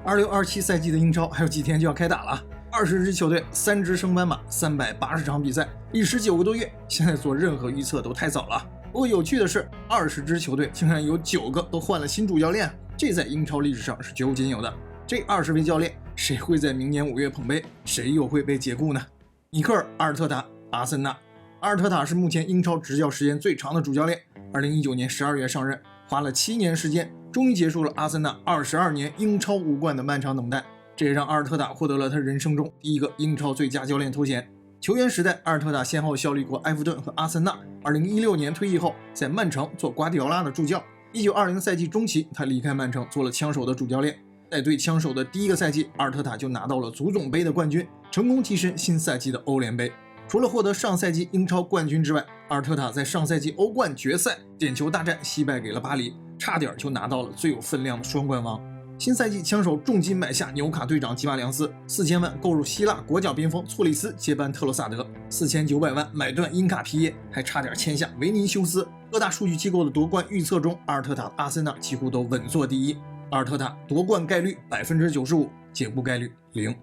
26-27赛季的英超还有几天就要开打了，20支球队，3支升班马，380场比赛，历时9个多月。现在做任何预测都太早了。不过有趣的是，20支球队竟然有9个都换了新主教练，这在英超历史上是绝无仅有的。这20位教练，谁会在明年5月捧杯？谁又会被解雇呢？米克尔·阿尔特塔，阿森纳。阿尔特塔是目前英超执教时间最长的主教练，2019年12月上任，花了7年时间，终于结束了阿森纳22年英超5冠的漫长等待。这也让阿尔特塔获得了他人生中第一个英超最佳教练头衔。球员时代，阿尔特塔先后效力过埃弗顿和阿森纳。2016年退役后，在曼城做瓜迪奥拉的助教。1920赛季中期，他离开曼城做了枪手的主教练。在对枪手的第一个赛季，阿尔特塔就拿到了足总杯的冠军，成功跻身新赛季的欧联杯。除了获得上赛季英超冠军之外，阿尔特塔在上赛季欧冠决赛点球大战惜败给了巴黎，差点就拿到了最有分量的双冠王。新赛季枪手重金买下纽卡队长吉瓦良斯，4000万购入希腊国脚边锋措里斯接班特罗萨德，4900万买断因卡皮耶，还差点签下维尼修斯。各大数据机构的夺冠预测中，阿尔特塔阿森纳几乎都稳坐第一。阿尔特塔夺冠概率95%，解雇概率0。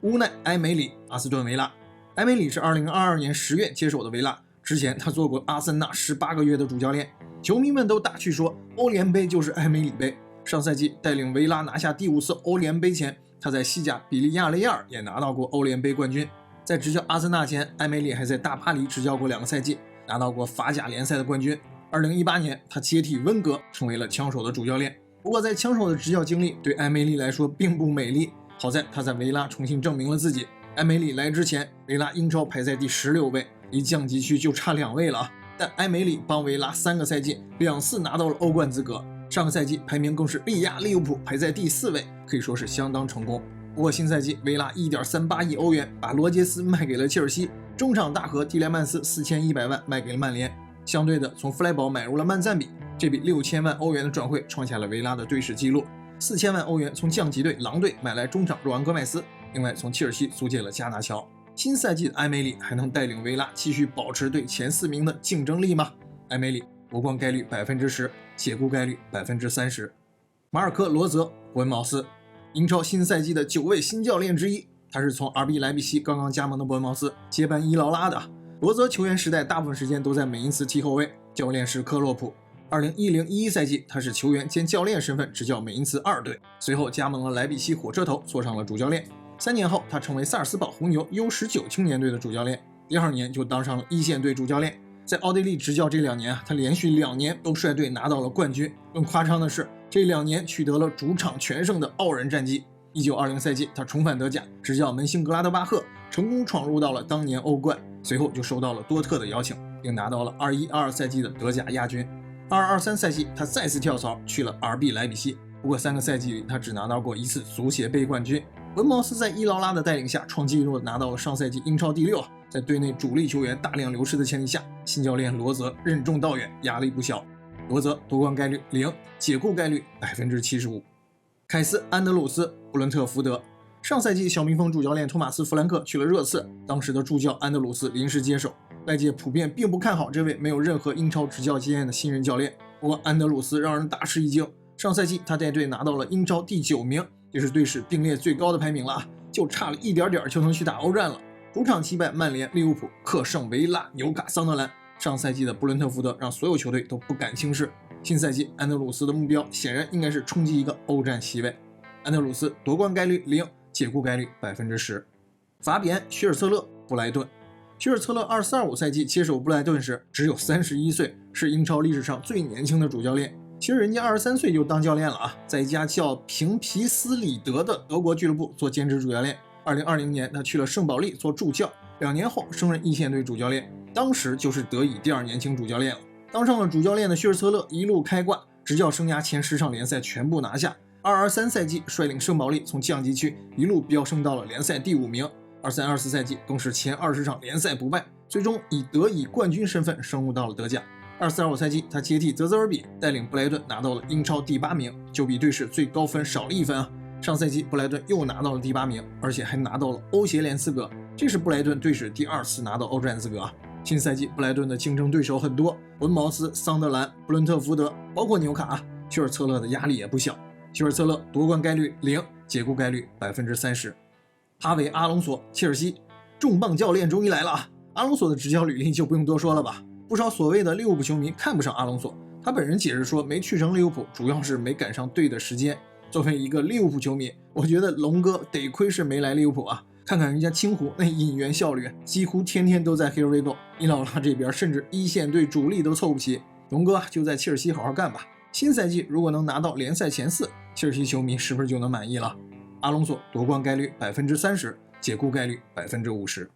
乌奈·埃梅里，阿斯顿维拉。埃梅里是2022年10月接手的维拉，之前他做过阿森纳18个月的主教练。球迷们都打趣说，欧联杯就是埃梅里杯。上赛季带领维拉拿下第5次欧联杯前，他在西甲比利亚雷亚尔也拿到过欧联杯冠军。在执教阿森纳前，埃梅里还在大巴黎执教过2个赛季，拿到过法甲联赛的冠军。2018年，他接替温格成为了枪手的主教练。不过在枪手的执教经历对埃梅里来说并不美丽，好在他在维拉重新证明了自己。埃梅里来之前，维拉英超排在第16位，离降级区就差2位了。但埃梅里帮维拉3个赛季2次拿到了欧冠资格，上个赛季排名更是力压利物浦排在第4位，可以说是相当成功。不过新赛季维拉 1.38 亿欧元把罗杰斯卖给了切尔西，中场大核蒂莱曼斯4100万卖给了曼联。相对的，从弗莱堡买入了曼赞比，这笔6000万欧元的转会创下了维拉的队史纪录。4000万欧元从降级队狼队买来中场若安戈麦斯，另外从切尔西租借了加纳乔。新赛季的埃梅里还能带领维拉继续保持对前4名的竞争力吗？埃梅里夺冠概率10%，解雇概率30%。马尔科·罗泽，伯恩茅斯。英超新赛季的9位新教练之一，他是从 RB 莱比锡刚刚加盟的伯恩茅斯接班伊劳拉的。罗泽球员时代大部分时间都在美因茨踢后卫，教练是克洛普。2010-11赛季，他是球员兼教练身份执教美因茨2队，随后加盟了莱比锡火车头，做上了主教练。3年后，他成为萨尔斯堡红牛 U19 青年队的主教练，第2年就当上了一线队主教练。在奥地利执教这2年他连续2年都率队拿到了冠军。更夸张的是，这2年取得了主场全胜的傲人战绩。1920赛季，他重返德甲，执教门兴格拉德巴赫，成功闯入到了当年欧冠，随后就收到了多特的邀请，并拿到了21-22赛季的德甲亚军。22-23赛季，他再次跳槽去了 RB 莱比锡，不过3个赛季里他只拿到过1次足协杯冠军。文茅斯在伊劳拉的带领下创纪录，拿到了上赛季英超第6。在队内主力球员大量流失的前提下，新教练罗泽任重道远，压力不小。罗泽夺冠概率0，解雇概率75%。凯斯·安德鲁斯，布伦特福德。上赛季小蜜蜂主教练托马斯·弗兰克去了热刺，当时的助教安德鲁斯临时接手，外界普遍并不看好这位没有任何英超执教经验的新任教练。不过安德鲁斯让人大吃一惊，上赛季他带队拿到了英超第9名，这是队史并列最高的排名了，就差了一点点就能去打欧战了。主场击败曼联、利物浦，客胜维拉、纽卡、桑德兰。上赛季的布伦特福德让所有球队都不敢轻视。新赛季安德鲁斯的目标显然应该是冲击一个欧战席位。安德鲁斯夺冠概率0，解雇概率10%。法比安·许尔策勒，布莱顿。许尔策勒24-25赛季接手布莱顿时只有31岁，是英超历史上最年轻的主教练。其实人家23岁就当教练了啊，在一家叫平皮斯里德的德国俱乐部做兼职主教练。2020年他去了圣保利做助教，2年后升任一线队主教练，当时就是德乙第2年轻主教练了。当上了主教练的许尔策勒一路开挂，执教生涯前10场联赛全部拿下。22-23赛季率领圣保利从降级区一路飙升到了联赛第5名。23-24赛季更是前20场联赛不败，最终以德乙冠军身份升入到了德甲。24-25赛季他接替泽泽尔比，带领布莱顿拿到了英超第8名，就比队史最高分少了1分啊。上赛季布莱顿又拿到了第8名，而且还拿到了欧协联资格，这是布莱顿队史第2次拿到欧战资格啊。新赛季布莱顿的竞争对手很多，文茅斯、桑德兰、布伦特福德，包括纽卡，许尔策勒的压力也不小。许尔策勒夺冠概率0，解雇概率30%。哈维·阿隆索，切尔西重磅教练终于来了啊！阿隆索的执教履历就不用多说了吧？不少所谓的利物浦球迷看不上阿隆索，他本人解释说没去成利物浦，主要是没赶上对的时间。作为一个利物浦球迷，我觉得龙哥得亏是没来利物浦啊！看看人家青湖那引援效率，几乎天天都在 Here we go。伊劳拉这边甚至一线队主力都凑不齐，龙哥就在切尔西好好干吧。新赛季如果能拿到联赛前4，切尔西球迷是不是就能满意了？阿隆索夺冠概率30%，解雇概率50%。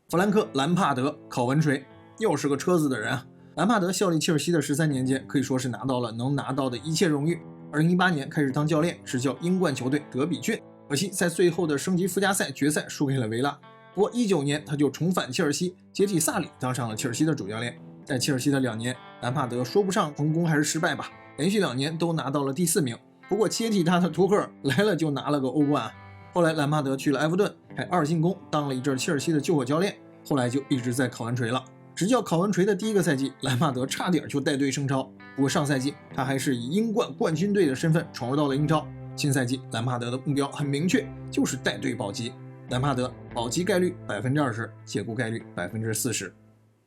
弗兰克·兰帕德，考文垂，又是个车子的人啊！兰帕德效力切尔西的13年间，可以说是拿到了能拿到的一切荣誉。2018年开始当教练，执教英冠球队德比郡，可惜在最后的升级附加赛决赛输给了维拉。不过19年他就重返切尔西，接替萨里当上了切尔西的主教练。在切尔西的2年，兰帕德说不上成功还是失败吧，连续2年都拿到了第4名。不过接替他的图赫尔来了就拿了个欧冠啊。后来兰帕德去了埃弗顿，还2进攻，当了一阵切尔西的救火教练，后来就一直在考文垂了。执教考文垂的第1个赛季，兰帕德差点就带队升超，不过上赛季他还是以英冠冠军队的身份闯入到了英超。新赛季兰帕德的目标很明确，就是带队保级。兰帕德保级概率20%，解雇概率40%。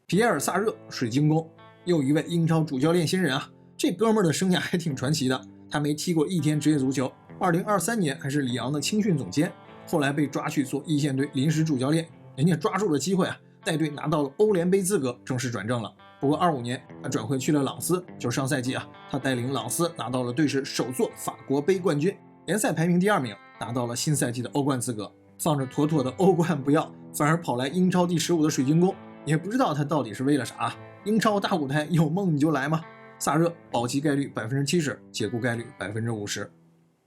皮埃尔·萨热，水晶宫，又一位英超主教练新人啊！这哥们儿的生涯还挺传奇的，他没踢过1天职业足球，2023年还是里昂的青训总监，后来被抓去做一线队临时主教练，人家抓住了机会啊，带队拿到了欧联杯资格，正式转正了。不过25年他转会去了朗斯，就是上赛季啊，他带领朗斯拿到了队史首座法国杯冠军，联赛排名第2名，拿到了新赛季的欧冠资格。放着妥妥的欧冠不要，反而跑来英超第15的水晶宫，也不知道他到底是为了啥。英超大舞台有梦你就来吗？萨热保级概率70%，解雇概率50%。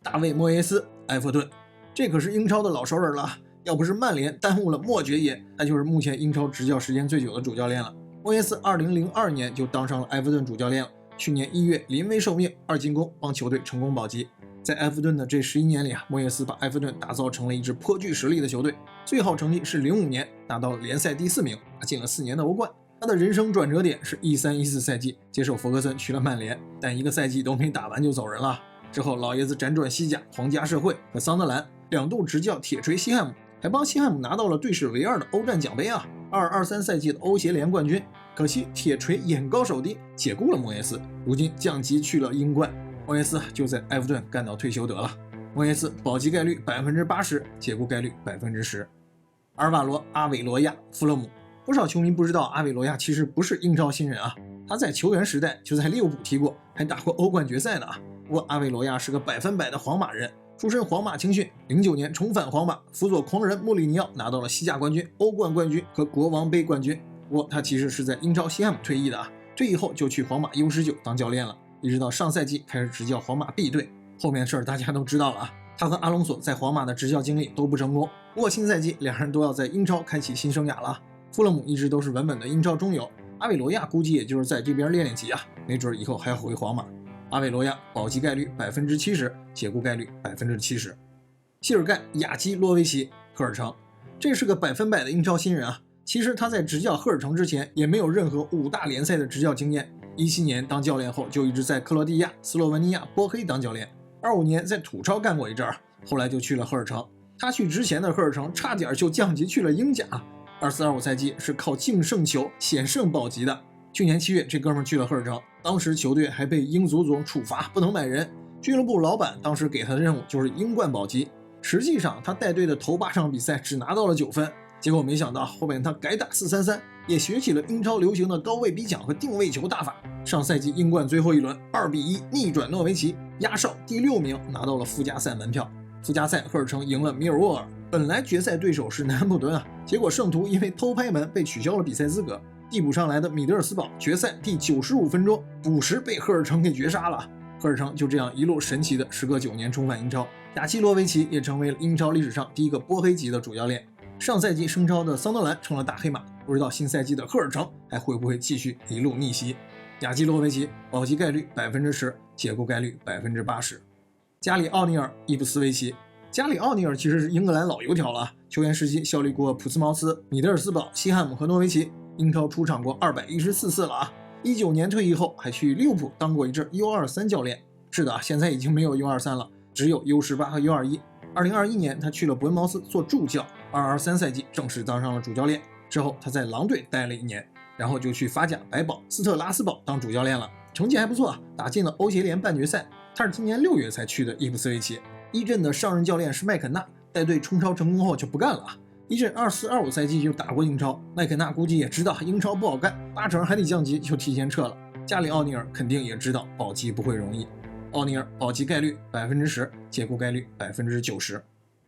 大卫·莫耶斯，埃弗顿，这可是英超的老熟人了，要不是曼联耽误了莫爵爷，那就是目前英超执教时间最久的主教练了。莫耶斯2002年就当上了埃弗顿主教练了，去年1月临危受命2进攻，帮球队成功保级。在埃弗顿的这11年里啊，莫耶斯把埃弗顿打造成了一支颇具实力的球队，最好成绩是05年拿到了联赛第4名，打进了4年的欧冠。他的人生转折点是13-14赛季接受弗格森去了曼联，但1个赛季都没打完就走人了。之后老爷子辗转西甲，皇家社会和桑德兰2度执教铁锤西汉姆，还帮西汉姆拿到了队史唯2的欧战奖杯啊！22-23赛季的欧协联冠军。可惜铁锤眼高手低，解雇了莫耶斯，如今降级去了英冠。莫耶斯就在埃弗顿干到退休得了。莫耶斯保级概率80%，解雇概率10%。阿尔瓦罗·阿韦罗亚，富勒姆。不少球迷不知道，阿韦罗亚其实不是英超新人啊，他在球员时代就在利物浦踢过，还打过欧冠决赛呢啊。不过阿韦罗亚是个100%的皇马人，出身皇马青训，09年重返皇马，辅佐狂人穆里尼奥拿到了西甲冠军、欧冠冠军和国王杯冠军。不过他其实是在英超西汉姆退役的啊，退役后就去皇马 U19 当教练了，一直到上赛季开始执教皇马 B 队。后面的事儿大家都知道了啊，他和阿隆索在皇马的执教经历都不成功。不过新赛季2人都要在英超开启新生涯了。富勒姆一直都是稳稳的英超中游，阿韦罗亚估计也就是在这边练练级啊，没准以后还要回皇马。阿韦罗亚保级概率70%，解雇概率70%。希尔盖·亚基洛维奇，赫尔城，这是个100%的英超新人啊。其实他在执教赫尔城之前也没有任何5大联赛的执教经验。17年当教练后就一直在克罗地亚、斯洛文尼亚、波黑当教练。25年在土超干过一阵儿，后来就去了赫尔城。他去之前的赫尔城差点就降级去了英甲。24-25赛季是靠净胜球险胜保级的。去年7月这哥们去了赫尔城，当时球队还被英足总处罚不能买人，俱乐部老板当时给他的任务就是英冠保级。实际上他带队的头8场比赛只拿到了9分，结果没想到后面他改打4-3-3，也学起了英超流行的高位逼抢和定位球打法。上赛季英冠最后一轮2-1逆转诺维奇，压哨第6名，拿到了附加赛门票。附加赛赫尔城赢了米尔沃尔，本来决赛对手是南安普敦啊，结果圣徒因为偷拍门被取消了比赛资格。递补上来的米德尔斯堡决赛第95分钟补时被赫尔城给绝杀了。赫尔城就这样一路神奇的时隔9年重返英超，亚基洛维奇也成为了英超历史上第1个波黑级的主教练。上赛季升超的桑德兰成了大黑马，不知道新赛季的赫尔城还会不会继续一路逆袭。亚基洛维奇保级概率10%，解雇概率80%。加里奥尼尔·伊布斯维奇，加里奥尼尔其实是英格兰老油条了，球员时期效力过普茨茅斯、米德尔斯堡、西汉姆和诺维奇，英超出场过214次了啊。19年退役后还去利物浦当过一阵 U23 教练。是的，现在已经没有 U23 了，只有 U18 和 U21。2021年他去了伯恩茅斯做助教，22-23赛季正式当上了主教练。之后他在狼队待了1年，然后就去法甲白堡斯特拉斯堡当主教练了，成绩还不错啊，打进了欧协联半决赛。他是今年6月才去的伊普斯维奇，一阵的上任教练是麦肯纳，带队冲超成功后就不干了啊。一阵24-25赛季就打过英超，麦肯纳估计也知道英超不好干，8成还得降级，就提前撤了。加里奥尼尔肯定也知道保级不会容易，奥尼尔保级概率10%，解雇概率90%。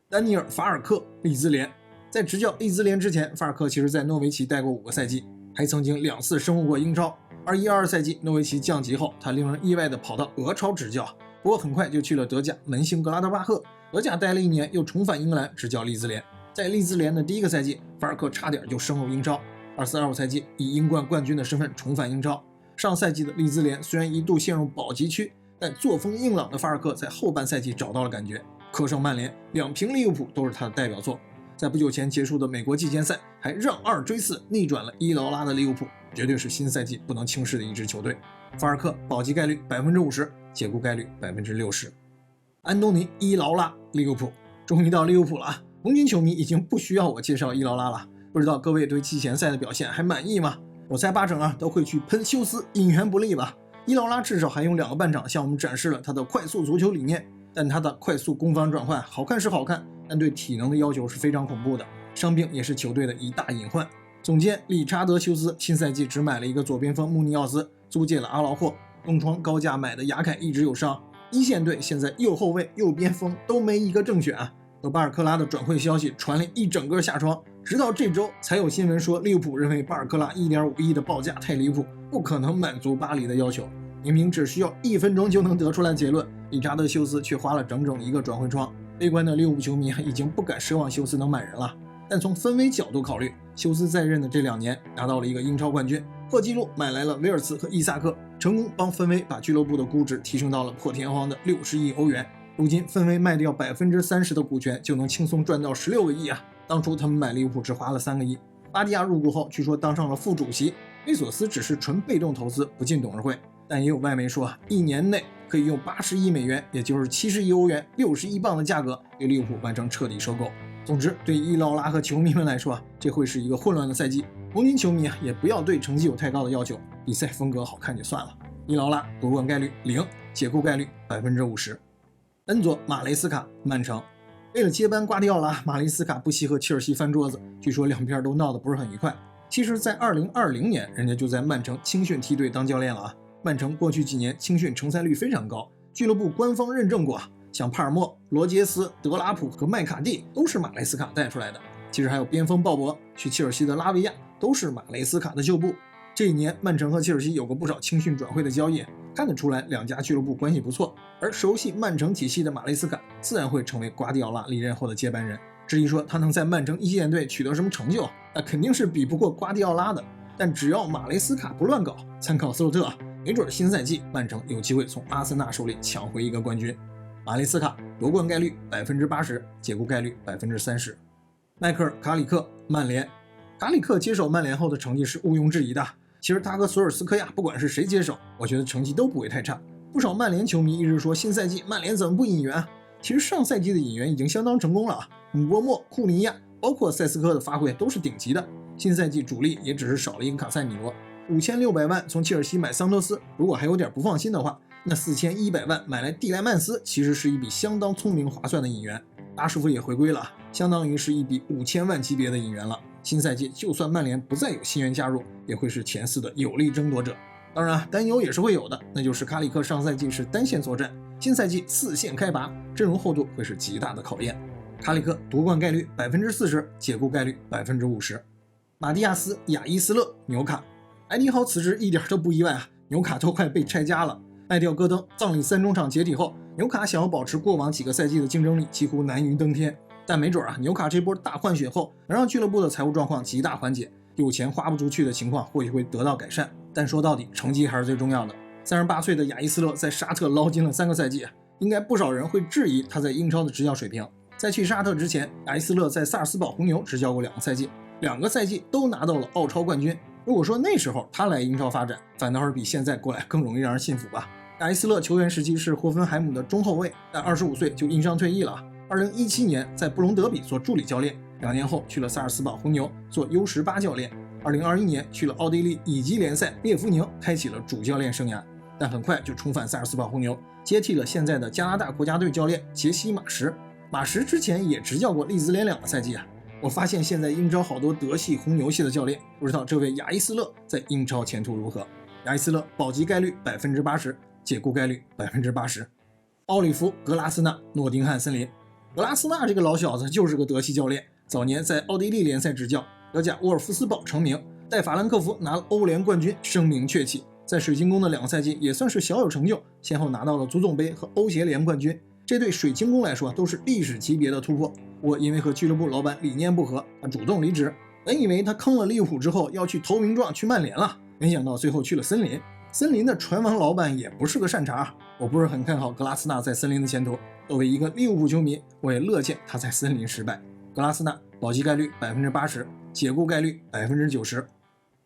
丹尼尔·法尔克，利兹联。在执教利兹联之前，法尔克其实在诺维奇待过5个赛季，还曾经2次生物过英超。21-22赛季诺维奇降级后，他令人意外地跑到俄超执教，不过很快就去了德甲门兴格拉德巴赫。德甲待了1年，又重返英格兰执教利兹联。在利兹联的第1个赛季，法尔克差点就升入英超。24-25赛季以英冠冠军的身份重返英超。上赛季的利兹联虽然一度陷入保级区，但作风硬朗的法尔克在后半赛季找到了感觉，客胜曼联，2平利物浦都是他的代表作。在不久前结束的美国季前赛，还让2追4逆转了伊劳拉的利物浦，绝对是新赛季不能轻视的一支球队。法尔克保级概率50%，解雇概率60%。安东尼·伊劳拉，利物浦，终于到利物浦了啊！红军球迷已经不需要我介绍伊劳拉了，不知道各位对季前赛的表现还满意吗？我猜8成都会去喷休斯引援不利吧。伊劳拉至少还用2个半场向我们展示了他的快速足球理念，但他的快速攻防转换好看是好看，但对体能的要求是非常恐怖的，伤病也是球队的一大隐患。总监理查德·休斯新赛季只买了一个左边锋穆尼奥斯，租借了阿劳霍，东窗高价买的雅凯一直有伤，一线队现在右后卫、右边锋都没一个正选啊。和巴尔克拉的转会消息传了一整个下窗，直到这周才有新闻说利物浦认为巴尔克拉1.5亿的报价太离谱，不可能满足巴黎的要求。明明只需要1分钟就能得出来结论，理查德·休斯却花了整整1个转会窗。悲观的利物浦球迷已经不敢奢望休斯能买人了。但从氛围角度考虑，休斯在任的这2年拿到了一个英超冠军，破纪录买来了威尔茨和伊萨克，成功帮氛围把俱乐部的估值提升到了破天荒的60亿欧元。如今氛围卖掉30%的股权就能轻松赚到16个亿啊！当初他们买利物浦只花了3个亿。巴蒂亚入股后据说当上了副主席，贝索斯只是纯被动投资，不进董事会。但也有外媒说，1年内可以用80亿美元，也就是70亿欧元、60亿镑的价格对利物浦完成彻底收购。总之，对伊劳拉和球迷们来说，这会是一个混乱的赛季。红军球迷也不要对成绩有太高的要求，比赛风格好看就算了。伊劳拉夺冠概率0，解雇概率50%。恩佐·马雷斯卡，曼城。为了接班瓜迪奥拉，马雷斯卡不惜和切尔西翻桌子，据说2边都闹得不是很愉快。其实，在2020年，人家就在曼城青训梯队当教练了啊。曼城过去几年青训成才率非常高，俱乐部官方认证过，像帕尔默、罗杰斯、德拉普和麦卡蒂都是马雷斯卡带出来的。其实还有边锋鲍勃，去切尔西的拉维亚都是马雷斯卡的旧部。这一年，曼城和切尔西有过不少青训转会的交易，看得出来2家俱乐部关系不错。而熟悉曼城体系的马雷斯卡自然会成为瓜迪奥拉离任后的接班人。至于说他能在曼城一线队取得什么成就，那肯定是比不过瓜迪奥拉的。但只要马雷斯卡不乱搞，参考斯洛特没准新赛季曼城有机会从阿森纳手里抢回一个冠军。马雷斯卡夺冠概率80%，解雇概率30%。迈克尔·卡里克，曼联。卡里克接手曼联后的成绩是毋庸置疑的。其实他和索尔斯克亚不管是谁接手，我觉得成绩都不会太差。不少曼联球迷一直说新赛季曼联怎么不引援啊？其实上赛季的引援已经相当成功了啊，姆波莫、库尼亚，包括塞斯科的发挥都是顶级的。新赛季主力也只是少了一个卡塞米罗。5600万从切尔西买桑托斯，如果还有点不放心的话，那4100万买来蒂莱曼斯其实是一笔相当聪明划算的引援。拉什福也回归了，相当于是一笔5000万级别的引援了。新赛季就算曼联不再有新援加入，也会是前4的有力争夺者。当然担忧也是会有的，那就是卡里克上赛季是单线作战，新赛季4线开拔，阵容厚度会是极大的考验。卡里克夺冠概率40%，解雇概率50%。马蒂亚斯·亚伊斯勒，纽卡。埃迪豪辞职一点都不意外啊，纽卡都快被拆家了。卖掉戈登，葬礼3中场解体后，纽卡想要保持过往几个赛季的竞争力，几乎难于登天。但没准纽卡这波大换血后，能让俱乐部的财务状况极大缓解，有钱花不出去的情况或许会得到改善。但说到底，成绩还是最重要的。38岁的亚伊斯勒在沙特捞金了3个赛季，应该不少人会质疑他在英超的执教水平。在去沙特之前，亚伊斯勒在萨尔斯堡红牛执教过2个赛季，2个赛季都拿到了澳超冠军。如果说那时候他来英超发展，反倒是比现在过来更容易让人信服吧。亚伊斯勒球员时期是霍芬海姆的中后卫，但25岁就因伤退役了。2017年在布隆德比做助理教练，2年后去了萨尔斯堡红牛做 U18 教练，2021年去了奥地利乙级联赛列夫宁，开启了主教练生涯，但很快就重返萨尔斯堡红牛，接替了现在的加拿大国家队教练杰西·马什。马什之前也执教过利兹联2个赛季啊。我发现现在英超好多德系、红牛系的教练，不知道这位亚伊斯勒在英超前途如何？亚伊斯勒保级概率80%，解雇概率80%。奥利弗·格拉斯纳，诺丁汉森林。格拉斯纳这个老小子就是个德系教练，早年在奥地利联赛执教，德甲沃尔夫斯堡成名，带法兰克福拿了欧联冠军，声名鹊起。在水晶宫的2个赛季也算是小有成就，先后拿到了足总杯和欧协联冠军，这对水晶宫来说都是历史级别的突破。不过因为和俱乐部老板理念不合，他主动离职。本以为他坑了利物浦之后要去投名状去曼联了，没想到最后去了森林。森林的船王老板也不是个善茬，我不是很看好格拉斯纳在森林的前途。作为一个利物浦球迷，我也乐见他在森林失败。格拉斯纳保级概率80%，解雇概率90%。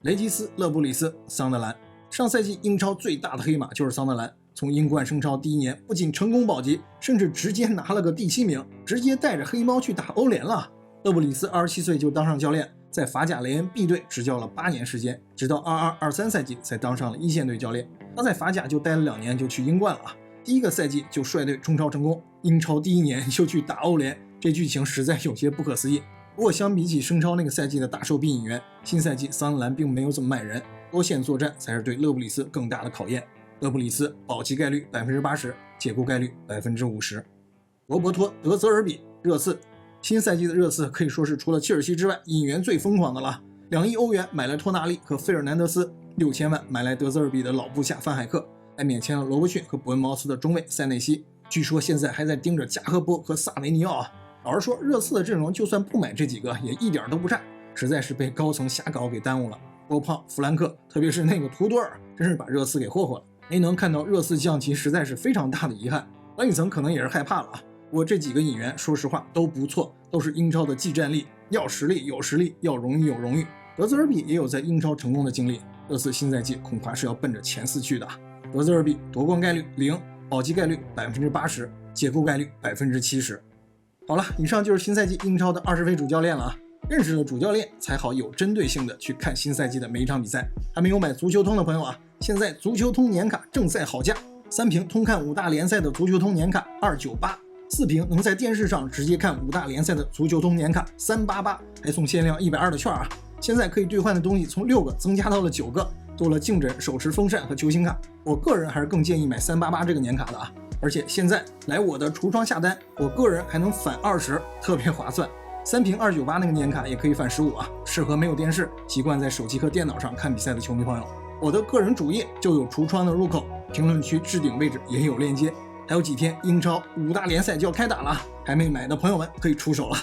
雷吉斯·勒布里斯，桑德兰。上赛季英超最大的黑马就是桑德兰，从英冠升超第1年不仅成功保级，甚至直接拿了个第7名，直接带着黑猫去打欧联了。勒布里斯27岁就当上教练，在法甲雷恩 B 队执教了8年时间，直到22-23赛季才当上了1线队教练。他在法甲就待了2年就去英冠了，第1个赛季就率队冲超成功，英超第1年就去打欧联，这剧情实在有些不可思议。不过相比起升超那个赛季的大手笔引援，新赛季桑德兰并没有怎么买人，多线作战才是对勒布里斯更大的考验。勒布里斯保级概率80%，解雇概率50%。罗伯托·德泽尔比，热刺。新赛季的热刺可以说是除了切尔西之外引援最疯狂的了，2亿欧元买来托纳利和费尔南德斯，6000万买来德泽尔比的老部下范海克，还免签了罗伯逊和伯恩茅斯的中卫塞内西，据说现在还在盯着加赫波和萨维尼奥啊。老实说，热刺的阵容就算不买这几个也一点都不差，实在是被高层瞎搞给耽误了。波胖、弗兰克，特别是那个图多尔，真是把热刺给霍霍了。没能看到热刺降级，实在是非常大的遗憾。管理层可能也是害怕了啊。我这几个引援，说实话都不错，都是英超的技战力，要实力有实力，要荣誉有荣誉。德泽尔比也有在英超成功的经历，热刺新赛季恐怕是要奔着前4去的。德泽尔比夺冠概率0%，保级概率80%，解雇概率70%。好了，以上就是新赛季英超的20位主教练了啊。认识了主教练，才好有针对性的去看新赛季的每一场比赛。还没有买足球通的朋友啊，现在足球通年卡正在好价，3屏通看5大联赛的足球通年卡298，4屏能在电视上直接看5大联赛的足球通年卡388，还送限量120的券啊！现在可以兑换的东西从6个增加到了9个，多了镜枕、手持风扇和球星卡。我个人还是更建议买388这个年卡的啊！而且现在来我的橱窗下单，我个人还能返20，特别划算。3屏298那个年卡也可以返15啊，适合没有电视、习惯在手机和电脑上看比赛的球迷朋友。我的个人主页就有橱窗的入口，评论区置顶位置也有链接。还有几天英超5大联赛就要开打了，还没买的朋友们可以出手了。